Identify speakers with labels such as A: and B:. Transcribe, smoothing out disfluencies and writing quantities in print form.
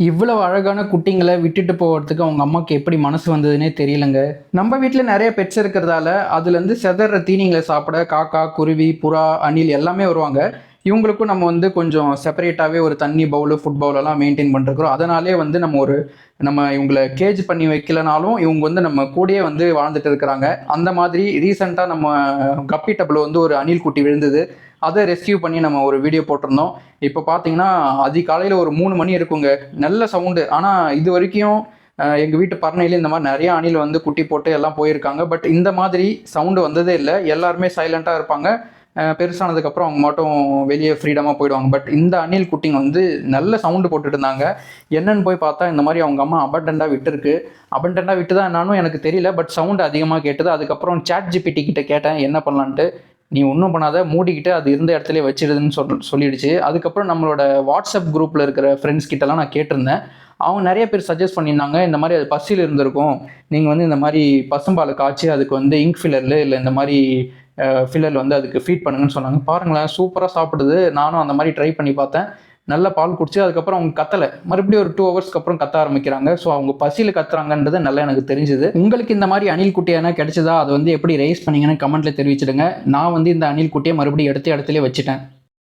A: இவ்வளவு அழகான குட்டிங்களை விட்டுட்டு போகிறதுக்கு அவங்க அம்மாவுக்கு எப்படி மனசு வந்ததுன்னே தெரியலங்க. நம்ம வீட்டில் நிறைய பெட்ஸ் இருக்கிறதால அதுலேருந்து செதற தீனிங்களை சாப்பிட காக்கா, குருவி, புறா, அணில் எல்லாமே வருவாங்க. இவங்களுக்கும் நம்ம கொஞ்சம் செப்பரேட்டாகவே ஒரு தண்ணி பவுலு, ஃபுட் பவுலெல்லாம் மெயின்டைன் பண்ணிருக்கிறோம். அதனாலே நம்ம இவங்களை கேஜ் பண்ணி வைக்கலனாலும் இவங்க நம்ம கூடயே வாழ்ந்துட்டு இருக்கிறாங்க. அந்த மாதிரி ரீசெண்டாக நம்ம கப்பி டப்பில் ஒரு அணில் குட்டி விழுந்தது. அதை ரெஸ்கியூ பண்ணி நம்ம ஒரு வீடியோ போட்டிருந்தோம். இப்போ பார்த்தீங்கன்னா அதிகாலையில் ஒரு 3 மணி இருக்குங்க. நல்ல சவுண்டு. ஆனால் இது வரைக்கும் எங்கள் வீட்டு பறனையில் இந்த மாதிரி நிறைய அணில் குட்டி போட்டு எல்லாம் போயிருக்காங்க. பட் இந்த மாதிரி சவுண்டு வந்ததே இல்லை. எல்லாருமே சைலண்ட்டாக இருப்பாங்க. பெருசானதுக்கப்புறம் அவங்க மட்டும் வெளியே ஃப்ரீடமாக போயிடுவாங்க. பட் இந்த அணில் குட்டிங்க நல்ல சவுண்டு போட்டுட்டு இருந்தாங்க. என்னன்னு போய் பார்த்தா இந்த மாதிரி அவங்க அம்மா அபண்டண்டாக விட்டுருக்கு. அபண்டண்டாக விட்டு தான் என்னான்னு எனக்கு தெரியல. பட் சவுண்டு அதிகமாக கேட்டது. அதுக்கப்புறம் ChatGPT கிட்ட கேட்டேன் என்ன பண்ணலான்ட்டு. நீ ஒன்றும் பண்ணாத, மூடிக்கிட்டு அது இருந்த இடத்துல வச்சிடுதுன்னு சொல்லிடுச்சு. அதுக்கப்புறம் நம்மளோட வாட்ஸ்அப் குரூப்பில் இருக்கிற ஃப்ரெண்ட்ஸ் கிட்டலாம் நான் கேட்டிருந்தேன். அவங்க நிறைய பேர் சஜஸ்ட் பண்ணியிருந்தாங்க, இந்த மாதிரி அது பசியில் இருந்திருக்கும், நீங்கள் இந்த மாதிரி பசும்பாலை காய்ச்சி அதுக்கு இங்க் ஃபில்லரில் இல்லை இந்த மாதிரி ஃபில்லரில் அதுக்கு ஃபீட் பண்ணுங்கன்னு சொன்னாங்க. பாருங்களேன், சூப்பராக சாப்பிடுது. நானும் அந்த மாதிரி ட்ரை பண்ணி பார்த்தேன். நல்ல பால் குடிச்சு அதுக்கப்புறம் அவங்க கத்தலை. மறுபடியும் ஒரு 2 ஹவர்ஸ்க்கு அப்புறம் கத்த ஆரம்பிக்கிறாங்க. ஸோ அவங்க பசியில் கத்துறாங்கன்றது நல்லா எனக்கு தெரிஞ்சுது. உங்களுக்கு இந்த மாதிரி அணில் குட்டி எதனா கிடைச்சதா, அதை எப்படி ரைஸ் பண்ணீங்கன்னு கமெண்ட்ல தெரிவிச்சிடுங்க. நான் இந்த அணில் குட்டியை மறுபடியும் எடுத்த இடத்துல வச்சுட்டேன்.